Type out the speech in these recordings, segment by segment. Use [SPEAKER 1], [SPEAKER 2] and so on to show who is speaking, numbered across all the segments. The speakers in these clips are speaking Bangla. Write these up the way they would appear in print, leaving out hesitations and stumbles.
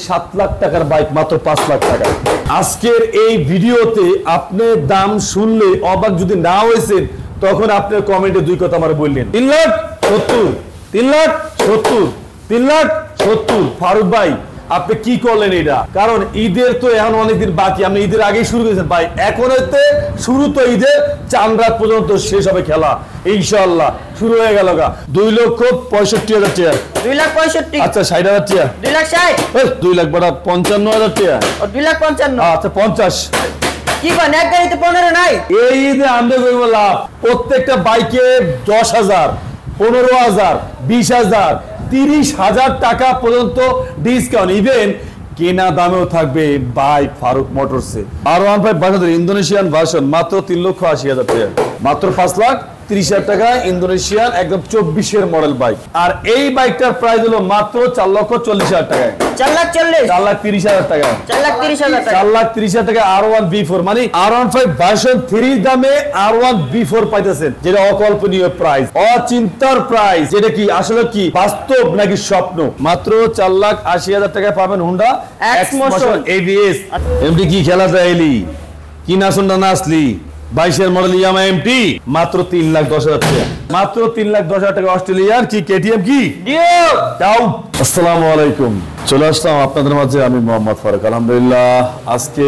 [SPEAKER 1] 7 লাখ টাকার বাইক মাত্র 5 লাখ টাকা। আজকের এই ভিডিওতে আপনি দাম শুনলে অবাক যদি না হয়েছেন তখন আপনার কমেন্টে দুই কথা আমার বললেন 3 লাখ 70, 3 লাখ 70, 3 লাখ 70। ফারুক ভাই আপনি কি করলেন এটা? কারণ ঈদের তো এখন অনেকদিন বাকি, আপনি ঈদের আগেই শুরু করেছেন ভাই। এখন হইতে শুরু তো ঈদের চাঁদ রাত পর্যন্ত শেষ হবে খেলা ইনশাআল্লাহ। শুরু হয়ে গেল 2,65,000 টাকা।
[SPEAKER 2] 2,65,000।
[SPEAKER 1] আচ্ছা 60,000 টাকা।
[SPEAKER 2] 2,60,000।
[SPEAKER 1] 2 লাখ বড় 55,000 টাকা।
[SPEAKER 2] 2,55,000।
[SPEAKER 1] আচ্ছা 50।
[SPEAKER 2] কি কোন এক গাড়িতে 15 নাই?
[SPEAKER 1] এই ঈদে আমরা কইব লাভ। প্রত্যেকটা বাইকে 10,000, 15,000, 20,000, 30,000 টাকা পর্যন্ত ডিসকাউন্ট। ইভেন কেনা দামেও থাকবে বাই ফারুক মোটরসে। R15 ইন্দোনেশিয়ান ভার্সন মাত্র 3,80,000 টাকা, মাত্র 5,30,000 টাকা ইন্দোনেশিয়ান একদম 24-এর মডেল বাইক। আর এই বাইকটার প্রাইস হলো মাত্র 4,40,000 টাকায়।
[SPEAKER 2] 4,40,000।
[SPEAKER 1] 4,30,000 টাকা।
[SPEAKER 2] 4,30,000 টাকা।
[SPEAKER 1] 4,30,000 টাকা R1 B4 মানে R15 ভার্সন 3 দামে R1 B4 পাইতেছেন, যেটা অকল্পনীয় প্রাইস, অচিন্তার প্রাইস। যেটা কি আসলে কি বাস্তব নাকি স্বপ্ন? মাত্র 4,80,000 টাকায় পাবেন হোন্ডা X-Motion ABS। এমডি কি খেলা চাইলি কি নাচনটা নাচলি 22-এর মডেল ইয়ামা এমটি মাত্র 3,10,000 টাকা। মাত্র 3,10,000 টাকা অস্ট্রেলিয়ার কি কেটিএম কি দাও। আসসালামু আলাইকুম, চলে আসলাম আপনাদের মাঝে আমি মোহাম্মদ ফারুক। আলহামদুলিল্লাহ আজকে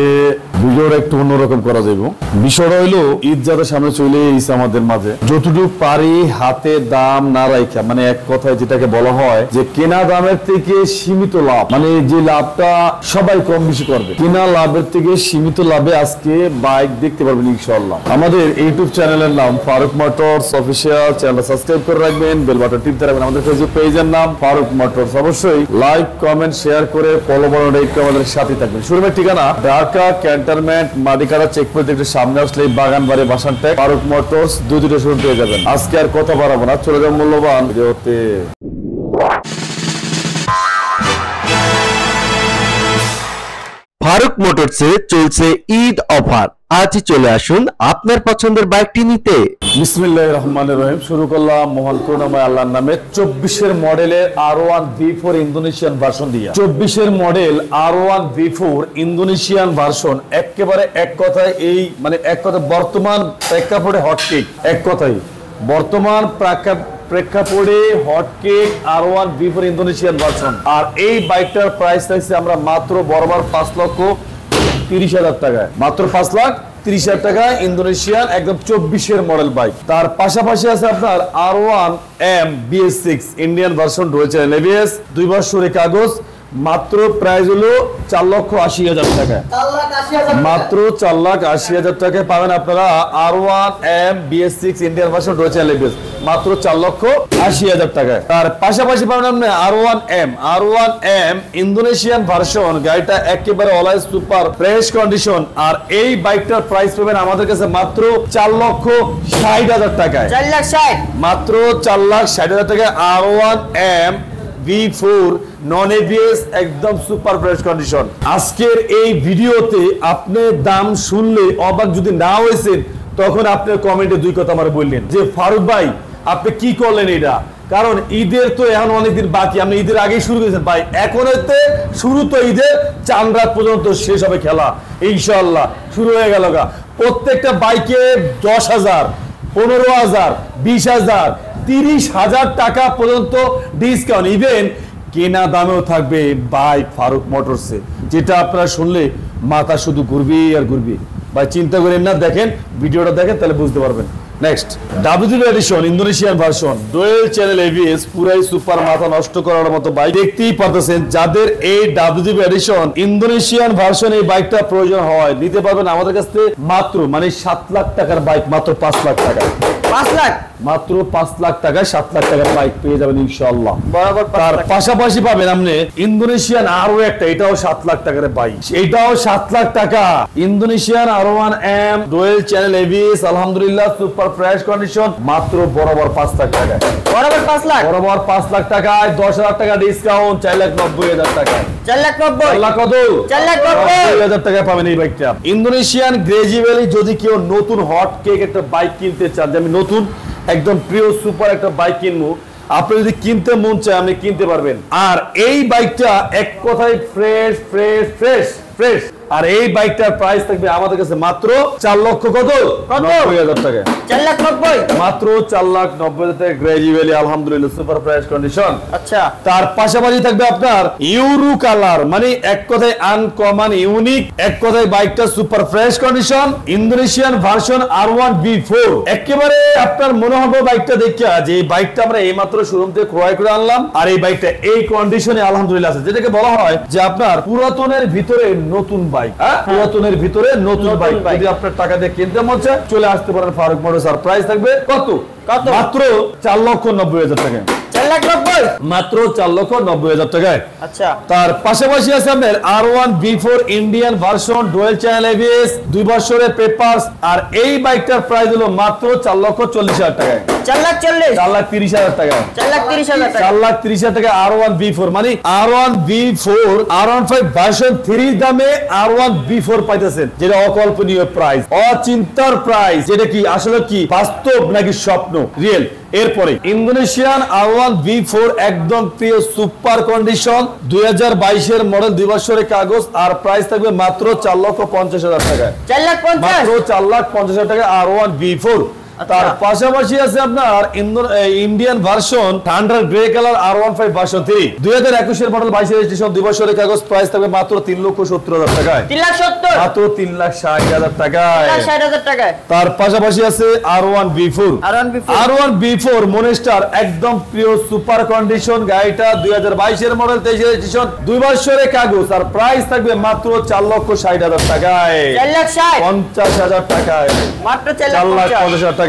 [SPEAKER 1] ভিডিওটা একটু অন্যরকম করা যাইব। বিষয়টা হইলো ঈদ যাতে সামনে চলে এসেছে আমাদের মাঝে, যতটুকু পারি হাতে দাম না রাখা, মানে এক কথায় যেটাকে বলা হয় যে কেনা দামের থেকে সীমিত লাভ, মানে যে লাভটা সবাই কম বেশি করবে, কেনা লাভের থেকে সীমিত লাভে আজকে বাইক দেখতে পারবেন ইনশাআল্লাহ। আমাদের ইউটিউব চ্যানেলের নাম ফারুক মোটরস অফিসিয়াল, চ্যানেলটা সাবস্ক্রাইব করে রাখবেন, বেল বাটন টিপতে রাখবেন। আমাদের ফেসবুক পেজের নাম ফারুক মোটরস, অবশ্যই লাইক কমেন্ট শেয়ার করে ফলো বাটনটা একটু আমাদের সাথে থাকবেন। শোরুমের ঠিকানা ঢাকা ক্যান্টনমেন্ট মাদিকারা চেকপোস্ট একটু সামনে আসলে বাগানবাড়ি বাসান ট্যাগ ফারুক মোটরস দুটো শোরুম পেয়ে যাবেন। আজকে আর কথা বাড়াবো না, চলে যাবো মূল্যবান ভিডিওতে।
[SPEAKER 3] ফারুক মোটরসে চলছে ঈদ অফার। আজই চলে আসুন আপনার পছন্দের বাইকটি নিতে।
[SPEAKER 1] বিসমিল্লাহির রহমানির রহিম। শুরু করলাম মহান করুণাময় আল্লাহর নামে। 24-এর মডেলের R1 B4 ইন্দোনেশিয়ান ভার্সন দিয়া। 24-এর model R1 B4 Indonesian version একেবারে এক কথায় এই মানে এক কথা বর্তমান প্রেক্ষাপটে হটকেক। এক কথাই বর্তমান প্রেক্ষাপটে hotcake R1 B4 Indonesian version. আর এই বাইকটার প্রাইস থাকছে আমরা মাত্র বরাবর 5,30,000 টাকায়, মাত্র 5,30,000 টাকা ইন্দোনেশিয়ান একদম 24-এর মডেল বাইক। তার পাশাপাশি আছে আপনার R1 M BS6 Indian version রয়েছে ABS 2 বছরের কাগজ, মাত্র প্রাইস হলো 4,80,000 টাকা, মাত্র 4,80,000 টাকায় পাবেন আপনারা R1 M BS6 Indian version রয়েছে ABS মাত্র 4,80,000 টাকায়। তার পাশাপাশি পাবেন আপনি R1 M ইন্দোনেশিয়ান ভার্সন, গাড়িটা একেবারে অলওয়েজ সুপার ফ্রেশ কন্ডিশন। আর এই বাইকটার প্রাইস পাবেন আমাদের কাছে মাত্র 4,60,000 টাকায়,
[SPEAKER 2] 4,60,000,
[SPEAKER 1] মাত্র 4,60,000 টাকায় R1 M V4 non ABS একদম সুপার ফ্রেশ কন্ডিশন। আজকের এই ভিডিওতে আপনি দাম শুনলে অবাক যদি না হয়েছেন তখন আপনার কমেন্টে দুই কথা আমার বললেন যে ফারুক ভাই আপনি কি করলেন এটা? কারণ ঈদের তো এখন অনেকদিন বাকি, আপনি ঈদের আগেই শুরু করেছেন ভাই। এখন হইতে শুরু তো ঈদের চাঁদ রাত পর্যন্ত শেষ হবে খেলা ইনশাআল্লাহ। শুরু হয়ে গেল প্রত্যেকটা বাইকে 10,000, 15,000, 20,000, 30,000 টাকা পর্যন্ত ডিসকাউন্ট। ইভেন কেনা দামেও থাকবে বাই ফারুক মোটরসে, যেটা আপনারা শুনলে মাথা শুধু ঘুরবি আর ঘুরবি। ভাই চিন্তা করেন না, দেখেন ভিডিওটা দেখেন তাহলে বুঝতে পারবেন। Next W addition Indonesian version dual channel ABS, পুরাই সুপার, মাথা নষ্ট করার মতো বাইক। দেখতেই পারতেছেন যাদের এই W এডিশন ইন্দোনেশিয়ান ভার্সন এই বাইকটা প্রয়োজন হয় নিতে পারবেন আমাদের কাছ থেকে মাত্র মানে 7 লাখ টাকার বাইক মাত্র 5 লাখ টাকা।
[SPEAKER 2] 5 লাখ
[SPEAKER 1] মাত্র 5 লাখ টাকায় 7 লাখ টাকার বাইক পেয়ে যাবেন ইনশাআল্লাহ। বরাবর তার পাশাপাশি পাবেন আপনি ইন্দোনেশিয়ান আরো একটা, এটাও 7 লাখ টাকার বাইক, এটাও 7 লাখ টাকা Indonesian R1 M dual channel ABS আলহামদুলিল্লাহ সুপার ফ্রেশ কন্ডিশন, মাত্র বরাবর 5 লাখ টাকা,
[SPEAKER 2] বরাবর 5 লাখ,
[SPEAKER 1] বরাবর 5 লাখ টাকায় 10,000 টাকা ডিসকাউন্ট, 4,90,000 টাকা,
[SPEAKER 2] 4,90,000
[SPEAKER 1] টাকায় পাবেন এই বাইকটা। ইন্দোনেশিয়ান গ্রেজিভ্যালি যদি কেউ নতুন হট কেক একটা বাইক কিনতে চান, যে আমি নতুন একদম প্রিয় সুপার একটা বাইক কিনবো, আপনি যদি কিনতে মন চায় আপনি কিনতে পারবেন। আর এই বাইকটা এক কথায় ফ্রেশ ফ্রেশ ফ্রেশ ফ্রেশ। আর এই বাইকটার প্রাইস থাকবে আমাদের কাছে মাত্র 4 লক্ষ কত 90,000 টাকা।
[SPEAKER 2] 4,90,000
[SPEAKER 1] মাত্র 4,90,000 টাকা গ্রাজুয়ালি আলহামদুলিল্লাহ সুপার প্রাইস কন্ডিশন।
[SPEAKER 2] আচ্ছা,
[SPEAKER 1] তার পাশাপাশি থাকবে আপনার ইউরো কালার, মানে এক কথায় আনকমন ইউনিক, এক কথায় বাইকটা super fresh condition, Indonesian version R1 V4। একেবারে আপনার মনে হবে বাইকটা দেখা যে এই বাইকটা আমরা এইমাত্র শোরুম থেকে ক্রয় করে আনলাম, আর এই বাইকটা এই কন্ডিশনে আলহামদুলিল্লাহ আছে, যেটাকে বলা হয় যে আপনার পুরাতনের ভিতরে নতুন বাইক। পুরাতনের ভিতরে নতুন বাইক। যদি আপনার টাকা দিয়ে কিনতে মন চায় চলে আসতে পারেন ফারুক মোটরস। আর প্রাইস থাকবে কত মাত্র 4,90,000 টাকা।
[SPEAKER 2] 4,90,000
[SPEAKER 1] মাত্র 4,90,000 টাকায়।
[SPEAKER 2] আচ্ছা,
[SPEAKER 1] তার পাশাপাশি আছে আপনার R1 V4 Indian version, dual channel ABS, 2 বছরের পেপারস। আর এই বাইকটার প্রাইস হলো মাত্র 4,40,000 টাকায়।
[SPEAKER 2] 4,40,000
[SPEAKER 1] 4,30,000 টাকা।
[SPEAKER 2] 4,30,000 টাকা।
[SPEAKER 1] 4,30,000 টাকা R1 V4, মানে R1 V4 R15 ভার্সন 3 দামে R1 V4 পাইতেছেন, যেটা অকল্পনীয় প্রাইস, অচিন্তার প্রাইস, যেটা কি আসলে কি বাস্তব নাকি স্বপ্ন, রিয়েল। এরপরে ইন্দোনেশিয়ান R1 V4 একদম প্রিয় সুপার কন্ডিশন, 2022 এর মডেল, 2 বছরের কাগজ। আর প্রাইস থাকবে মাত্র 4,50,000 টাকা।
[SPEAKER 2] 4,50,000
[SPEAKER 1] মাত্র 4,50,000 টাকা R1 V4। তার পাশাপাশি আছে আপনার Indian version thunder grey colour R15 version 3, 2021 এর মডেল, 22 রেজিস্ট্রেশন, 2 বছরের কাগজ। প্রাইস থাকবে মাত্র 3,70,000 টাকায়।
[SPEAKER 2] 3,70,000
[SPEAKER 1] মাত্র 3,60,000 টাকায়।
[SPEAKER 2] 3,60,000 টাকায়।
[SPEAKER 1] তার পাশাপাশি আছে R1 V4। R1 V4 monster একদম প্রিয় সুপার কন্ডিশন, গাড়িটা 2022 এর মডেল, 23 রেজিস্ট্রেশন, 2 বছরের কাগজ। আর প্রাইস থাকবে মাত্র 4,60,000 টাকায়।
[SPEAKER 2] 4,60,000
[SPEAKER 1] 50,000 টাকায়।
[SPEAKER 2] মাত্র
[SPEAKER 1] 4,50,000 টাকায়।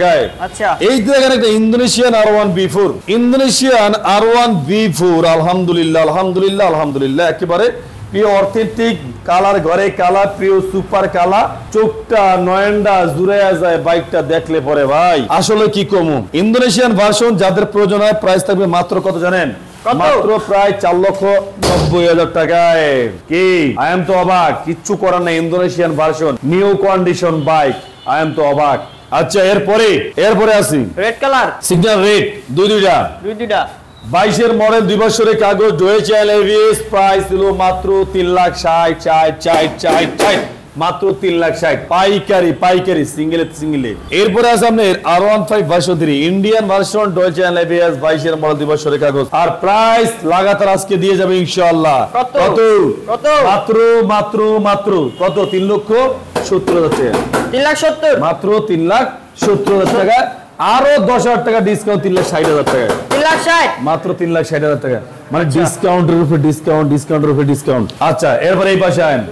[SPEAKER 2] আচ্ছা,
[SPEAKER 1] এই তো এখানে একটা Indonesian R1 V4, Indonesian R1 V4 আলহামদুলিল্লাহ আলহামদুলিল্লাহ আলহামদুলিল্লাহ, একেবারে প্রিয় অথেন্টিক কালার, ঘরে কালার, প্রিয় সুপার কালার, চোখটা নয়নটা জুড়ে যায় বাইকটা দেখলে পরে ভাই, আসলে কি কমু। ইন্দোনেশিয়ান ভার্সন যাদের প্রয়োজন হয় প্রাইস থাকবে মাত্র কত জানেন? মাত্র প্রায় 4,90,000 টাকায়। কি আই এম তো অবাক, কিচ্ছু করার নাই, Indonesian version new condition bike, I am তো অবাক। আচ্ছা, এরপরে আসি
[SPEAKER 2] রেড কালার,
[SPEAKER 1] সিগন্যাল রেড, দুইটা 22 এর মডেল, 2 বছরের কাগজ, ডুয়াল চ্যানেল ABS। প্রাইস ছিল মাত্র 3,60,000 মাত্র 3,60,000 পাইকারি সিঙ্গেলে। এরপরে আছে আপনার R15 version 3 Indian version, dual channel ABS, 22 এর মডেল, 2 বছরের কাগজ। আর প্রাইস লাগাতার আজকে দিয়ে যাবে ইনশাআল্লাহ। কত মাত্র কত? 3,70,000 টাকা।
[SPEAKER 2] 3,70,000
[SPEAKER 1] মাত্র 3,70,000 টাকা। আরো 10,000 টাকা ডিসকাউন্ট, 3,60,000 টাকা।
[SPEAKER 2] 3,60,000
[SPEAKER 1] মাত্র 3,60,000 টাকা, মানে ডিসকাউন্টের উপরে ডিসকাউন্ট। আচ্ছা, এরপর এই পাশে আইন,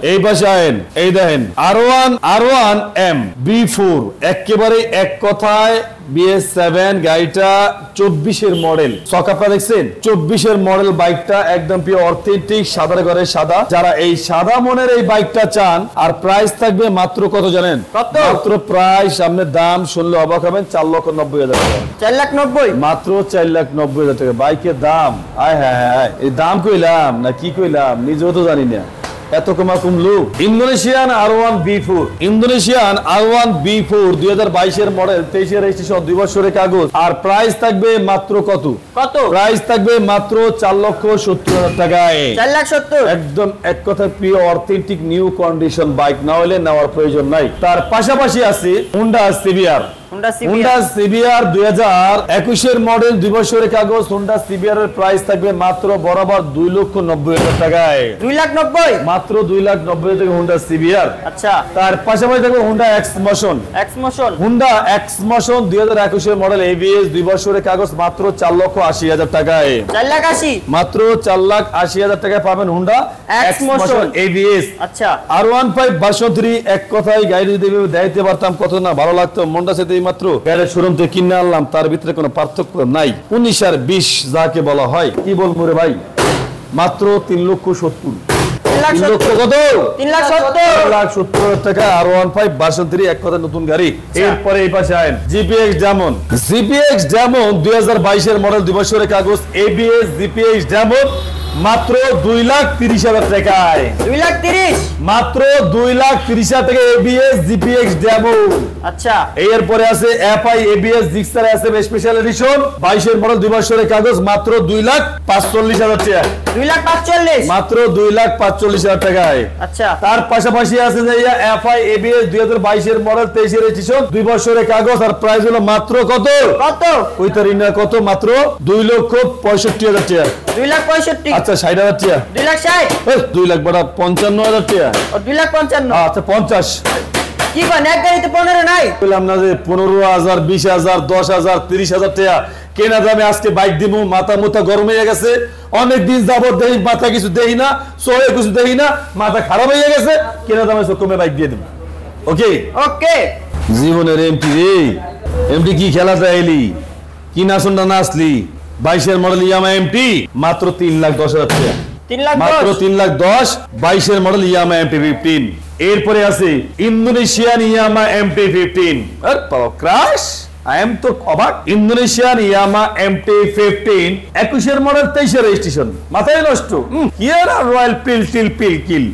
[SPEAKER 1] এই দেখেন R1 M B4, একেবারে এক কথায় BS7 গাড়িটা 24 এর মডেল, সকাপটা দেখছেন? 24 এর মডেল বাইকটা একদম পিওর অথেন্টিক, সাদার ঘরে সাদা। যারা এই সাদা মনের এই বাইকটা চান, আর প্রাইস থাকবে মাত্র কত জানেন? মাত্র প্রাইস সামনে দাম শুনলে অবাক হবেন, 4,90,000 টাকা।
[SPEAKER 2] 4,90,000
[SPEAKER 1] মাত্র 4,90,000 টাকা বাইকের দাম। আয় হ্যাঁ, এই দাম কইলাম না কি কইলাম নিজেও তো জানি না, এত কমলো। ইন্দোনেশিয়ান R1 V4 2022 এর মডেল, 23 এর রেজিস্ট্রেশন, 2 বছরের কাগজ। আর প্রাইস থাকবে মাত্র কত? প্রাইস থাকবে মাত্র 4,70,000 টাকায়।
[SPEAKER 2] 4,70,000
[SPEAKER 1] একদম এক কথা প্রিয় অথেন্টিক নিউ কন্ডিশন বাইক, না হলে নেওয়ার প্রয়োজন নাই। তার পাশাপাশি আছে Honda CBR 2021 এর মডেল, 2 বছরের কাগজ। Honda CBR এর প্রাইস থাকবে মাত্র বরাবর 2,90,000 টাকায়।
[SPEAKER 2] 2,90,000
[SPEAKER 1] মাত্র 2,90,000 টাকা Honda CBR।
[SPEAKER 2] আচ্ছা,
[SPEAKER 1] তার পাশাপাশি থাকবে Honda X-Motion। Honda X-Motion 2021 এর মডেল, ABS, 2 বছরের কাগজ, মাত্র 4,80,000 টাকায়।
[SPEAKER 2] 4,80,000
[SPEAKER 1] মাত্র 4,80,000 টাকায় পাবেন Honda X-Motion ABS।
[SPEAKER 2] আচ্ছা,
[SPEAKER 1] R15 ভার্সন 3, এক কথায় গাড়ি যদি দেখাইতে পারতাম কত না ভালো লাগতো। মনটা সাথে মাত্র গাড়ির শোরুম থেকে কিনে আনলাম, তার ভিতরে কোনো পার্থক্য নাই। 19 আর 20 যাকে বলা হয়, কি বলবো রে ভাই, মাত্র 3,70,000 টাকা R15 ভার্সন 3, এক কথা নতুন গাড়ি। এরপরে এই পাশে আইন GPX Demon 2022 এর মডেল, 2 বছরের কাগজ, ABS GPX Demon মাত্র 2,30,000 টাকায়।
[SPEAKER 2] 2,30,000
[SPEAKER 1] মাত্র 2,30,000 টাকা এবিএস জিপিএক্স ডেমো।
[SPEAKER 2] আচ্ছা
[SPEAKER 1] এরপরে আছে FI ABS Gixxer SM special edition 22 এর মডেল 2 বছরের কাগজ মাত্র 2,45,000 টাকা।
[SPEAKER 2] 2,45,000
[SPEAKER 1] মাত্র 2,45,000 টাকায়।
[SPEAKER 2] আচ্ছা
[SPEAKER 1] তার পাশাপাশি আছে যে এফআই এবিএস 2022 এর মডেল 23 এর এডিশন 2 বছরের কাগজ আর প্রাইস হলো মাত্র কত
[SPEAKER 2] কত
[SPEAKER 1] কইতারিনা কত মাত্র 2,65,000 টাকা।
[SPEAKER 2] 2,65,000
[SPEAKER 1] আচ্ছা 60,000 টাকা।
[SPEAKER 2] 2,60,000
[SPEAKER 1] 2 লাখ বড় 55,000 টাকা।
[SPEAKER 2] ও 2,55,000
[SPEAKER 1] আচ্ছা 50
[SPEAKER 2] কি কোন এক গাড়িতে 15 নাই
[SPEAKER 1] বললাম না যে 15,000 20,000 10,000 30,000 টাকা কেনা দামে আজকে বাইক দিমু। মাথা মুথা গরম হয়ে গেছে, অনেক দিন যাবত দেই মাথা কিছু দেই না, সোয়ে কিছু দেই না, মাথা খারাপ হয়ে গেছে, কেনা দামে কমে বাইক দিয়ে দিব। ওকে
[SPEAKER 2] ওকে
[SPEAKER 1] জীবনের এমপি রে, এমপি কি খেলাতে আইলি, কি নাচনটা নাচলি, 22 এর মডেল ইয়ামা এমটি মাত্র 3,10,000 টাকা।
[SPEAKER 2] 3,10,000
[SPEAKER 1] মাত্র 3,10,000 22 এর মডেল ইয়ামা এমটি 15। এরপরে আছে ইন্দোনেশিয়ান ইয়ামা এমটি 15। আর পাও ক্রাশ আই এম তো অবাক। ইন্দোনেশিয়ান ইয়ামা এমটি 15 21 এর মডেল 23 এর রেজিস্ট্রেশন। মাথায় নষ্ট কি আর রয়্যাল পিল টিল পিল কিল।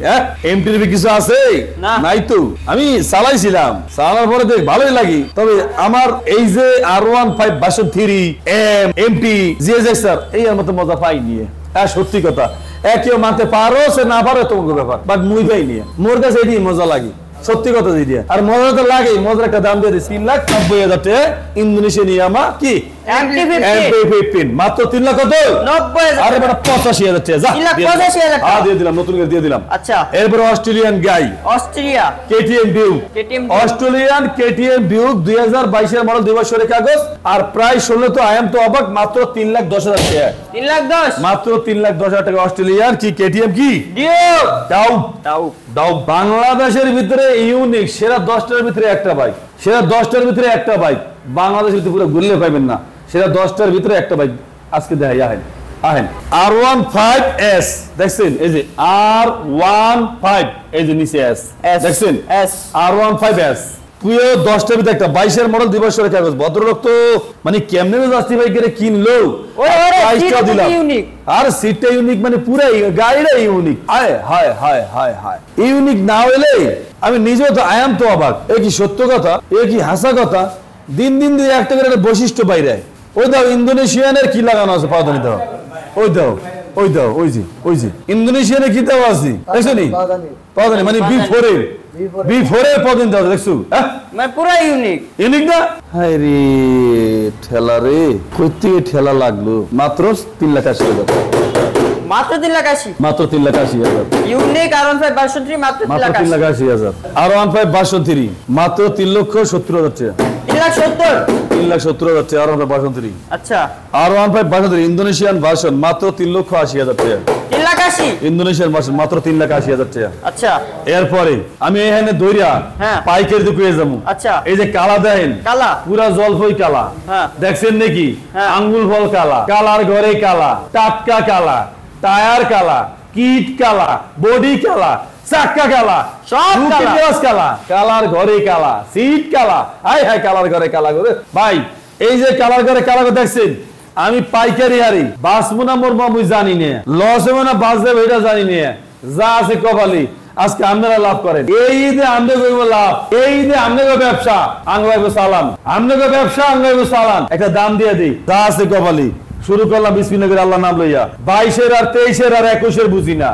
[SPEAKER 1] এমটির কিছু আছে
[SPEAKER 2] না।
[SPEAKER 1] নাই তো। আমি চালাইছিলাম, চালানোর পরে দেখ ভালোই লাগি, তবে আমার এই যে R15 version 3 M MT GSX-R এই এর মতো মজা পাইনি। হ্যাঁ সত্যি কথা, কেউ মানতে পারো সে না পারো তোমার ব্যাপার, বাট মুই পাই নিয়ে মোর কাছে এটি মজা লাগে, সত্যি কথা দিয়ে। আর মজা তো লাগে, মজার একটা দাম দিয়ে দিই 3,90,000 টাকা। ইন্দোনেশিয়ান ইয়ামা কি
[SPEAKER 2] এমটি
[SPEAKER 1] এমটি 15 মাত্র 3 লাখ কত
[SPEAKER 2] 90,000
[SPEAKER 1] আরে বড় 85,000 টাকা। যা
[SPEAKER 2] 3,85,000 টাকা।
[SPEAKER 1] দিয়ে দিলাম, নতুন করে দিয়ে দিলাম।
[SPEAKER 2] আচ্ছা
[SPEAKER 1] এরপর অস্ট্রেলিয়ান গাই
[SPEAKER 2] অস্ট্রিয়া
[SPEAKER 1] কেটিএম বিউক।
[SPEAKER 2] KTM
[SPEAKER 1] অস্ট্রেলিয়ান কেটিএম বিউক 2022 এর মডেল 2 বছরের কাগজ আর প্রাইস হলো তো আই এম তো অবাক মাত্র 3,10,000 টাকা।
[SPEAKER 2] 3,10,000
[SPEAKER 1] মাত্র 3,10,000 টাকা অস্ট্রেলিয়ান কি কেটিএম কি
[SPEAKER 2] ডিও
[SPEAKER 1] দাও
[SPEAKER 2] দাও
[SPEAKER 1] দাও। বাংলাদেশের ভিতরে ইউনিক সেরা 10টার ভিতরে একটা বাইক, সেরা 10টার ভিতরে একটা বাইক বাংলাদেশের ভিতরে পুরো ঘুরলে পাইবেন না, সেরা 10টার ভিতরে একটা বাইক আজকে দেখাই। আহেন আহেন R15S দেখছেন, এই যে R15 এই যে নিচে S দেখছেন
[SPEAKER 2] S
[SPEAKER 1] R15S পুরো 10টার ভিতরে একটা 22 এর মডেল 2 বছরের কাগজ। ভদ্রলোক তো মানে কেমনে জাস্টি বাইক করে কিনলো,
[SPEAKER 2] ওরে
[SPEAKER 1] প্রাইসটা দিলাম।
[SPEAKER 2] ইউনিক
[SPEAKER 1] আর সিটটা ইউনিক মানে পুরো গাড়িটা ইউনিক। হায় হায় হায় হায় হায় ইউনিক না হইলে আমি নিজেও তো আয়াম তো অবাক। এ কি সত্য কথা, এ কি হাসা কথা। দিন দিন দিন একটা করে একটা বৈশিষ্ট্য বাইরে। ওই দাও ইন্দোনেশিয়ানের কি লাগানো আছে পাওদানি দাও, ওই দাও ওই দাও ওই যে ইন্দোনেশিয়ানের কি দাও আছে দেখছো নি পাওদানি মানে B4 এর পাওদানি দাও দেখছো। হ্যাঁ
[SPEAKER 2] মানে পুরো ইউনিক
[SPEAKER 1] ইউনিক না। হায় রে ঠেলা রে, কই থেকে ঠেলা লাগলো। মাত্র 3,80,000
[SPEAKER 2] মাত্র 3,80,000
[SPEAKER 1] মাত্র 3,80,000
[SPEAKER 2] ইউনিক R15 ভার্সন 3 মাত্র
[SPEAKER 1] মাত্র 3,80,000 R15 ভার্সন 3 মাত্র 3,70,000 টাকা।
[SPEAKER 2] 3,70,000
[SPEAKER 1] 3,70,000 টাকা R15 ভার্সন 3।
[SPEAKER 2] আচ্ছা
[SPEAKER 1] R15 ভার্সন 3 ইন্দোনেশিয়ান ভার্সন মাত্র 3,80,000 টাকা।
[SPEAKER 2] 3,80,000
[SPEAKER 1] ইন্দোনেশিয়ান ভার্সন মাত্র 3,80,000 টাকা।
[SPEAKER 2] আচ্ছা
[SPEAKER 1] এরপরে আমি এখানে দইরা
[SPEAKER 2] হ্যাঁ।
[SPEAKER 1] পাইকারি দোকানে যাবো।
[SPEAKER 2] আচ্ছা
[SPEAKER 1] এই যে কালা দেখেন,
[SPEAKER 2] কালা
[SPEAKER 1] পুরা জলফই কালা।
[SPEAKER 2] হ্যাঁ।
[SPEAKER 1] দেখছেন নাকি
[SPEAKER 2] হ্যাঁ।
[SPEAKER 1] আঙ্গুল ফল কালা, কালার ঘরে কালা, টাটকা কালা, টায়ার কালা, কিট কালা, বডি কালা, চাক্কা কালা,
[SPEAKER 2] সব কালা।
[SPEAKER 1] কালা, কালার ঘরে কালা, সিট কালা। হাই হাই কালার ঘরে কালা করে ভাই। এই যে কালার ঘরে কালা করে দেখছেন, আমি পাইকারি হারি বাঁচবো না মরবো আমি জানি না, লস হবে না বাঁচ যাবে এটা জানি না, যা আছে কপালি। আজকে আপনারা লাভ করেন, এই ঈদে আমরা করব লাভ, এই ঈদে আমরা ব্যবসা আঙ্গাইবো সালাম, আমরা ব্যবসা আঙ্গাইবো সালাম। একটা দাম দিয়ে দিই, যা আছে কপালি। শুরু করলাম বিসমিল্লাহ করে আল্লাহ নাম লইয়া। 22 আর 23 আর 21 বুঝি না,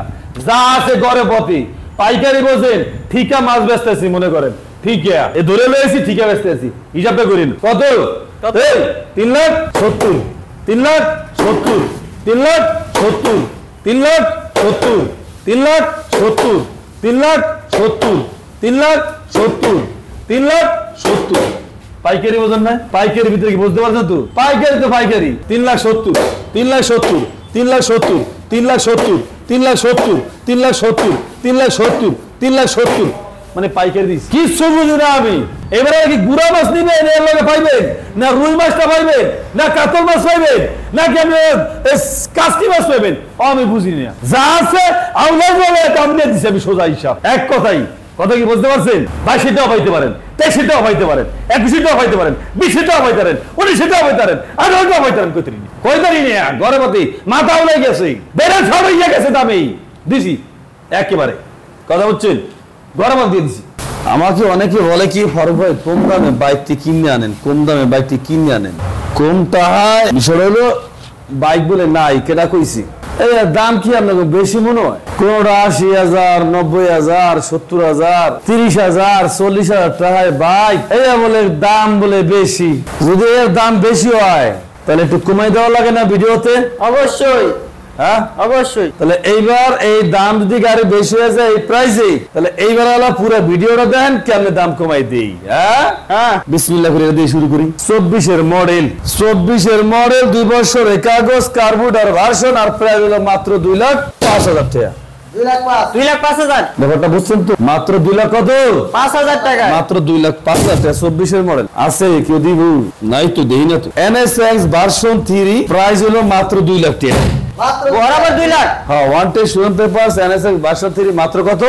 [SPEAKER 1] যা আছে ঘরে পতি পাইকারি বোঝেন। ঠিকা মাছ বেচতেছি মনে করেন, ঠিক এ ধরে লয়েছি, ঠিকা বেচতেছি, হিসাবটা করিন কত 3,70,000 3,70,000 3,70,000 3,70,000 3,70,000 3,70,000 3,70,000 3,70,000 পাইকারি বোঝেন না? পাইকারি ভিতরে কি বুঝতে পারছেন তো? পাইকারি তো পাইকারি 3,70,000 3,70,000 3,70,000 3,70,000 3,70,000 3,70,000 3,70,000 3,70,000 মানে পাইকারি দিস কিছু বুঝি না আমি। এবারে কি গুড়া মাছ নিবেন এর লগে পাইবেন না, রুই মাছটা পাইবেন না, কাতল মাছ পাইবেন নাকি আমি কাস্কি মাছ পাইবেন আমি বুঝি না। যা আছে আউলার বলে দাম দিয়ে দিছি আমি সোজা হিসাব। এক কথাই কথা কি বুঝতে পারছেন ভাই? সেটাও পাইতে পারেন তাই সেটাও পাইতে পারেন, 21টাও পাইতে পারেন, 20টাও পাইতে পারেন, 19টাও পাইতে পারেন, 18টাও পাইতে পারেন। কয়তারি নিয়ে গরমতি মাথা উড়ে গেছে, বেড়ে সব হয়ে গেছে দামে দিছি একেবারে। কথা বলছেন, গরম দিয়ে দিছি। আমাকে অনেকে বলে কি ফারুক ভাই কম দামে বাইকটি কিনে আনেন, কম দামে বাইকটি কিনে আনেন। কম টাকায় বিষয় হলো বাইক বলে নাই, কেনা কইছি এই দাম কি আপনাকে বেশি মনে হয়? কোনটা 80,000, 90,000, 70,000, 30,000, 40,000 টাকায় বাইক, এই বলে দাম বলে বেশি। যদি এর দাম বেশি হয় তাহলে একটু কমাই দেওয়া লাগে না ভিডিওতে?
[SPEAKER 2] অবশ্যই,
[SPEAKER 1] হ্যাঁ
[SPEAKER 2] অবশ্যই।
[SPEAKER 1] তাহলে এইবার এই দাম যদি গাড়ি বেশি হয়ে যায় এই প্রাইসে, তাহলে এইবার আলা পুরো ভিডিওটা দেন কেমনে দাম কমাই দেই। হ্যাঁ বিসমিল্লাহ করে দিয়ে শুরু করি। 24-এর মডেল, 24-এর মডেল, 2 বছরের কাগজ, কার্বোরেটর ভার্সন, আর প্রাইস হলো মাত্র 2,05,000 টাকা।
[SPEAKER 2] 2,05,000
[SPEAKER 1] ব্যাপারটা বুঝছেন তো? মাত্র 2 লাখ কত?
[SPEAKER 2] 5,000 টাকা।
[SPEAKER 1] মাত্র 2,05,000 টাকা। 24-এর মডেল আছে কেউ দিব? নাই তো, দেই না তো। NSX ভার্সন 3 প্রাইস হলো মাত্র 2 লাখ টাকা।
[SPEAKER 2] বরাবর 2 লাখ।
[SPEAKER 1] হ্যাঁ, one test student papers NSX version 3 মাত্র কত?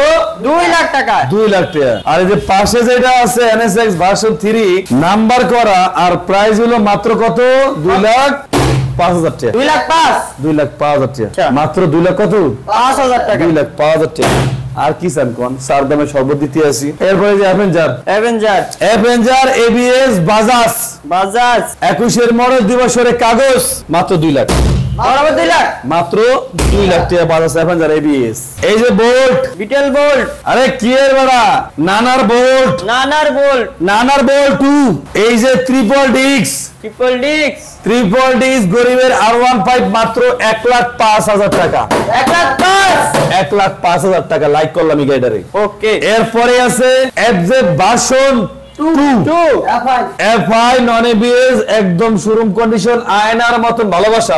[SPEAKER 2] 2 লাখ টাকা।
[SPEAKER 1] 2 লাখ টাকা। আর এই যে পাশে যেটা আছে NSX ভার্সন 3 নাম্বার করা, আর প্রাইস হলো মাত্র কত? 2,05,000 টাকা।
[SPEAKER 2] 2,05,000
[SPEAKER 1] 2,05,000 টাকা।
[SPEAKER 2] আচ্ছা।
[SPEAKER 1] মাত্র 2 লাখ কত?
[SPEAKER 2] 5,000 টাকা।
[SPEAKER 1] 2,05,000 টাকা। আর কি চান কোন? সার দামে সর্বত দিতে আসি। এরপরে যে অ্যাভেঞ্জার ABS বাজাজ 21-এর মডেল, 2 বছরের কাগজ, মাত্র 2 লাখ।
[SPEAKER 2] বরাবর 2 লাখ।
[SPEAKER 1] মাত্র 2 লাখ টাকা বাজাজ অ্যাভেঞ্জার ABS। এই যে বোল্ট,
[SPEAKER 2] বিটেল বোল্ট,
[SPEAKER 1] আরে কি এর বড়া, নানার বোল্ট,
[SPEAKER 2] নানার বোল্ট,
[SPEAKER 1] 2। এই যে ট্রিপল ডিস্ক গরিবের R15 মাত্র 1,05,000 টাকা। 1,05,000 টাকা। লাইক করলাম এই গাড়িটারে।
[SPEAKER 2] ওকে।
[SPEAKER 1] এরপরে আছে FZ ভার্সন 2 FI নন ABS, একদম শোরুম কন্ডিশন, আয়নার মতন ভালোবাসা।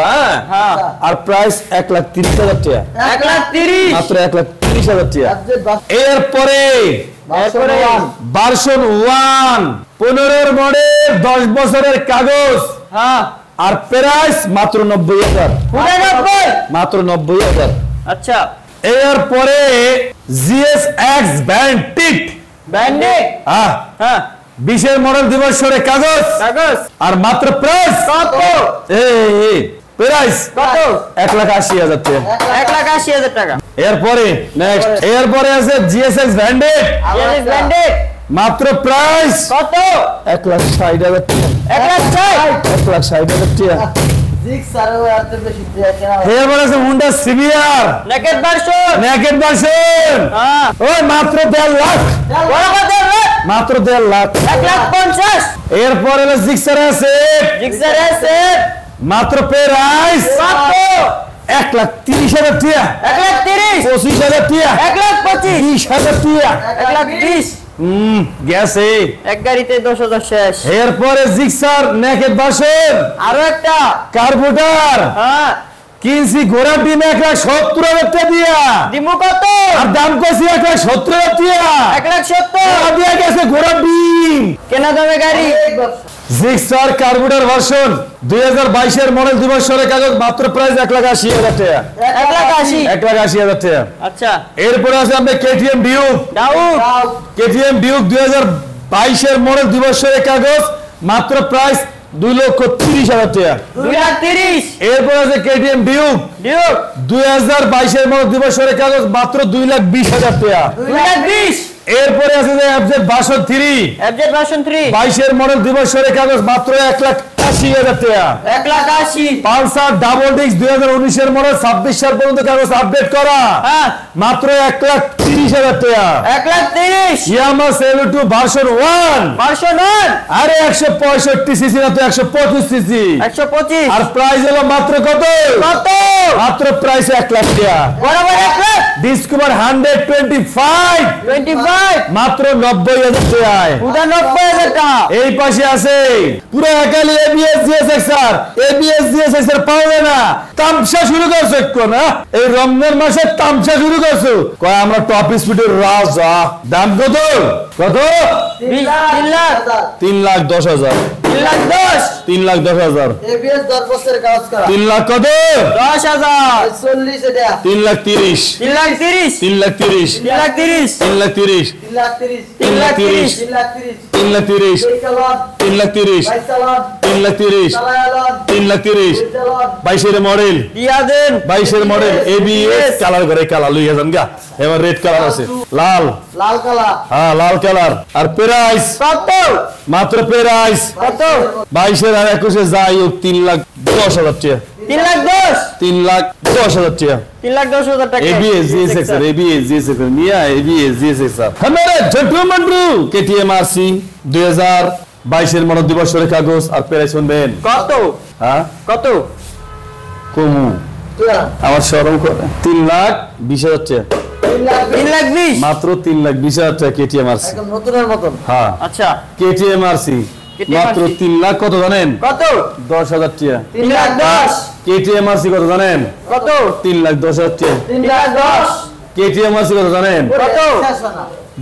[SPEAKER 2] হ্যাঁ।
[SPEAKER 1] আর প্রাইস 1,30,000 টাকা।
[SPEAKER 2] 1,30,000
[SPEAKER 1] মাত্র 1,30,000 টাকা। এরপরে ভার্সন 1 15-এর মডেল, 10 বছরের কাগজ,
[SPEAKER 2] হ্যাঁ।
[SPEAKER 1] আর প্রাইস মাত্র 90,000।
[SPEAKER 2] 90,000
[SPEAKER 1] মাত্র 90,000।
[SPEAKER 2] আচ্ছা।
[SPEAKER 1] এরপরে GSX ব্যান্ডিট,
[SPEAKER 2] হ্যাঁ
[SPEAKER 1] 20-এর মডেল, 2 বছরের কাগজ, আর মাত্র প্রাইস
[SPEAKER 2] কত?
[SPEAKER 1] এই প্রাইস
[SPEAKER 2] কত?
[SPEAKER 1] 1,80,000 টাকা।
[SPEAKER 2] 1,80,000 টাকা।
[SPEAKER 1] এরপরে নেক্সট, এরপরে আছে GSX ব্যান্ডিট, মাত্র প্রাইস
[SPEAKER 2] কত?
[SPEAKER 1] 1,60,000 টাকা।
[SPEAKER 2] 1,60,000
[SPEAKER 1] 1,60,000 টাকা। এরপরে আছে হুন্ডা CBR
[SPEAKER 2] নেকেড ভার্সন। হ্যাঁ।
[SPEAKER 1] ওই মাত্র 1.5 লাখ।
[SPEAKER 2] বরাবর 1.5 লাখ।
[SPEAKER 1] মাত্র 1.5 লাখ।
[SPEAKER 2] 1,50,000
[SPEAKER 1] এরপরে হলো জিক্সার আছে,
[SPEAKER 2] জিক্সার আছে
[SPEAKER 1] মাত্র প্রাইস
[SPEAKER 2] কত?
[SPEAKER 1] 1,30,000 টাকা।
[SPEAKER 2] 1,30,000
[SPEAKER 1] 25,000 টাকা।
[SPEAKER 2] 1,25,000
[SPEAKER 1] 20,000 টাকা।
[SPEAKER 2] 1,20,000
[SPEAKER 1] গেছে।
[SPEAKER 2] এক গাড়িতে 10,000 শেষ।
[SPEAKER 1] এরপরে জিক্সার নেকেড ভার্সন,
[SPEAKER 2] আরো একটা
[SPEAKER 1] কার্বোরেটর
[SPEAKER 2] হ্যাঁ
[SPEAKER 1] কিনছি ঘোড়ার ডিম 1,70,000 টাকা দিয়া,
[SPEAKER 2] দিমু কত?
[SPEAKER 1] আর দাম কইছি 1,70,000 টাকা।
[SPEAKER 2] 1,70,000
[SPEAKER 1] দিয়া গেছে ঘোড়ার ডিম।
[SPEAKER 2] কেনা দামে গাড়ি।
[SPEAKER 1] জিক্সার কার্বোরেটর ভার্সন 2022-এর মডেল, 2 বছরের কাগজ, মাত্র প্রাইস 1,80,000 টাকা।
[SPEAKER 2] 1,80,000
[SPEAKER 1] 1,80,000 টাকা।
[SPEAKER 2] আচ্ছা।
[SPEAKER 1] এরপরে আছে আমাদের KTM ডিউক,
[SPEAKER 2] ডাউট
[SPEAKER 1] 2022-এর মডেল, 2 বছরের কাগজ, মাত্র প্রাইস 2,30,000 টাকা।
[SPEAKER 2] 2,30,000
[SPEAKER 1] এরপর আছে KTM ডিউক, 2022-এর মডেল, 2 বছরের কাগজ, মাত্র 2,20,000 টাকা।
[SPEAKER 2] 2,20,000
[SPEAKER 1] এরপরে আছে যে FZ ভার্সন 3,
[SPEAKER 2] FZ ভার্সন 3
[SPEAKER 1] 22-এর মডেল, 2 বছরের কাগজ, মাত্র 1,80,000 টাকা।
[SPEAKER 2] 1,80,000
[SPEAKER 1] পালসার ডাবল ডিস্ক 2019-এর মডেল, 26 সাল পর্যন্ত কাগজ আপডেট করা,
[SPEAKER 2] হ্যাঁ
[SPEAKER 1] মাত্র 1,30,000 টাকা।
[SPEAKER 2] 1,30,000
[SPEAKER 1] ইয়ামাহা সেলু2 ভার্সন 1,
[SPEAKER 2] ভার্সন 1
[SPEAKER 1] আরে 165 সিসি না তো 125 সিসি,
[SPEAKER 2] 125
[SPEAKER 1] আর প্রাইস হলো মাত্র কত?
[SPEAKER 2] কত?
[SPEAKER 1] মাত্র প্রাইস 1 লাখ টাকা।
[SPEAKER 2] বরাবর 1 লাখ।
[SPEAKER 1] ডিসকভার 125
[SPEAKER 2] 25
[SPEAKER 1] মাত্র 90,000 টাকায়।
[SPEAKER 2] 90,000 টাকা।
[SPEAKER 1] এই পাশে আছে পুরো একালি ABS GSX-R ABS GSX-R পাওয়া না তামসা শুরু করছো একটু না এই রমজান মাসে তামসা শুরু করছো কয় আমরা টপ স্পিডের রাজা দাম কত
[SPEAKER 2] 3 লাখ
[SPEAKER 1] 3,10,000 3,10,000
[SPEAKER 4] ABS 10 বছরের কাজ করা
[SPEAKER 1] 3 লাখ কত
[SPEAKER 2] 10,000
[SPEAKER 4] 40 এটা
[SPEAKER 1] 3,30,000
[SPEAKER 2] 3,30,000
[SPEAKER 1] 3,30,000
[SPEAKER 2] 3,30,000
[SPEAKER 1] 3,30,000
[SPEAKER 4] 3,30,000
[SPEAKER 1] 3,30,000 3,30,000 3,30,000 22 এর মডেল
[SPEAKER 2] দিয়া দেন
[SPEAKER 1] 22 এর মডেল ABS কালার করে কালার লইয়া যান গা এবার রেড কালার আছে লাল
[SPEAKER 4] লাল কালার
[SPEAKER 1] হ্যাঁ লাল কালার আর প্রাইস
[SPEAKER 2] কত
[SPEAKER 1] মাত্র প্রাইস
[SPEAKER 2] কত
[SPEAKER 1] 22 এর আর 21 এ যাই হোক 3,10,000 টাকা
[SPEAKER 2] 3,10,000
[SPEAKER 1] 3,10,000 টাকা
[SPEAKER 2] 3,10,000 টাকা
[SPEAKER 1] ABS GSX-R ABS GSX-R मिया ABS GSX-R हमारे जेंटलमैन ब्रो KTM RC 2022 এর মডেল দিবসের কাগজ আর প্রাইস শুনবেন
[SPEAKER 2] কত
[SPEAKER 1] হ্যাঁ
[SPEAKER 2] কত
[SPEAKER 1] কমু আমার শরম করে 3,20,000 টাকা
[SPEAKER 2] 3,20,000
[SPEAKER 1] মাত্র 3,20,000 টাকা KTM RC
[SPEAKER 4] একদম নতুনের মতন
[SPEAKER 1] হ্যাঁ
[SPEAKER 2] আচ্ছা
[SPEAKER 1] KTM RC
[SPEAKER 2] KTM
[SPEAKER 1] মাত্র
[SPEAKER 2] RC
[SPEAKER 1] 3 লাখ কত জানেন
[SPEAKER 2] কত
[SPEAKER 1] 10,000 টাকা
[SPEAKER 2] 3,10,000
[SPEAKER 1] KTM RC কত জানেন
[SPEAKER 2] কত
[SPEAKER 1] 3,10,000 টাকা
[SPEAKER 2] 3,10,000
[SPEAKER 1] KTM RC কত জানেন
[SPEAKER 2] কত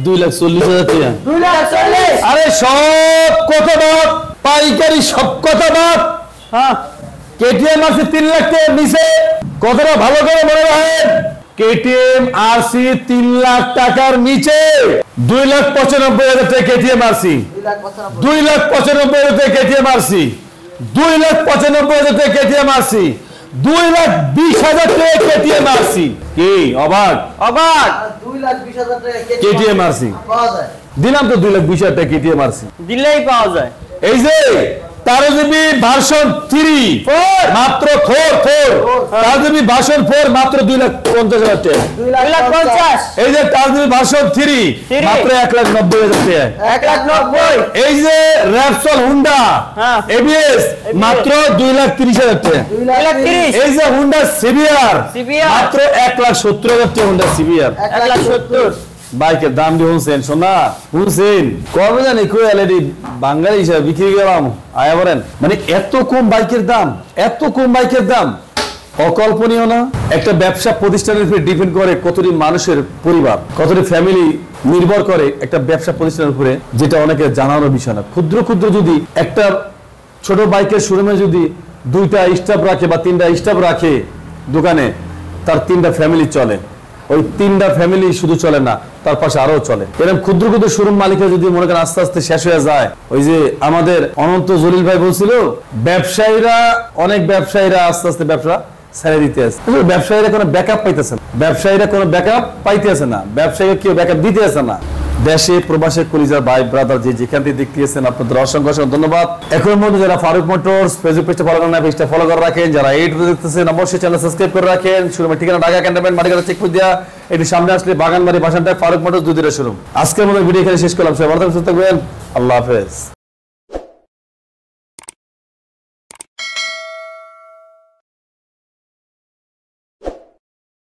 [SPEAKER 1] 2,40,000 টাকা
[SPEAKER 2] 2,40,000
[SPEAKER 1] আরে সব কথা বাদ পাইকারি সব কথা বাদ
[SPEAKER 2] হ্যাঁ
[SPEAKER 1] KTM RC 3 লাখ টাকার নিচে কতটা ভালো করে মনে রাখেন KTM RC 3 লাখ টাকার নিচে 2,95,000 টাকা KTM RC 2,95,000 টাকা KTM RC 2,95,000 টাকা KTM RC 2,20,000 টাকা KTM RC কি অবাক
[SPEAKER 2] অবাক
[SPEAKER 4] 2,20,000 টাকা
[SPEAKER 1] KTM RC
[SPEAKER 4] পাওয়া যায়
[SPEAKER 1] দিলাম তো 2,20,000 টাকা KTM RC
[SPEAKER 2] দিলেই পাওয়া যায়
[SPEAKER 1] এই যে 13 জিবি ভার্সন 3 মাত্র 4 13 জিবি ভার্সন 4 মাত্র 2,50,000 টাকা
[SPEAKER 2] 2,50,000
[SPEAKER 1] এই যে 13 জিবি ভার্সন 3 মাত্র 1,90,000 টাকা
[SPEAKER 2] 1,90,000
[SPEAKER 1] এই যে র্যাপসল হুন্ডা
[SPEAKER 2] হ্যাঁ।
[SPEAKER 1] ABS মাত্র 2,30,000 টাকা
[SPEAKER 2] 2,30,000
[SPEAKER 1] এই যে হুন্ডা সিবিআর
[SPEAKER 2] CBR
[SPEAKER 1] মাত্র 1,70,000 টাকা হুন্ডা সিবিআর
[SPEAKER 2] 1,70,000
[SPEAKER 1] বাইকের দাম দিয়ে শুনছেন শোনা শুনছেন কবে জানি কই অলরেডি বাঙালি হিসাবে বিক্রি গেলাম আয়া বলেন মানে এত কম বাইকের দাম অকল্পনীয় না একটা ব্যবসা প্রতিষ্ঠানের উপরে ডিপেন্ড করে কতটি মানুষের পরিবার কতটি ফ্যামিলি নির্ভর করে একটা ব্যবসা প্রতিষ্ঠানের উপরে যেটা অনেকে জানানোর বিষয় না ক্ষুদ্র ক্ষুদ্র যদি একটা ছোট বাইকের শোরুমে যদি 2টা স্টাফ রাখে বা 3টা স্টাফ রাখে দোকানে তার 3টা ফ্যামিলি চলে ওই 3টা ফ্যামিলি শুধু চলে না তার পাশে আরো চলে এরকম ক্ষুদ্র ক্ষুদ্র শোরুম মালিকের যদি মনে করেন আস্তে আস্তে শেষ হয়ে যায় ওই যে আমাদের অনন্ত জলিল ভাই বলছিল অনেক ব্যবসায়ীরা আস্তে আস্তে ব্যবসা ছেড়ে দিতে আছে ব্যবসায়ীরা কোনো ব্যাকআপ পাইতেছে না ব্যবসায়ীরা কেউ ব্যাকআপ দিতে আছে না দেশে প্রবাসে কলিজার ভাই ব্রাদার যে যেখান থেকে দেখতেছেন আপনাদের অসংখ্য ধন্যবাদ এখন মধ্যে যারা ফারুক মোটরস ফেসবুক পেজটা ফলো করেন না পেজটা ফলো করে রাখেন যারা এই ভিডিও দেখতেছেন অবশ্যই চ্যানেল সাবস্ক্রাইব করে রাখেন শোরুমের ঠিকানা ঢাকা ক্যান্টনমেন্ট মাটিকাটা চেক করে দেয়া একটু সামনে আসলে বাগানবাড়ি বাসানটা ফারুক মোটরস 2 দিনের শোরুম আজকের মতো ভিডিও এখানে শেষ করলাম সবাই ভালো থাকবেন সুস্থ থাকবেন আল্লাহ হাফেজ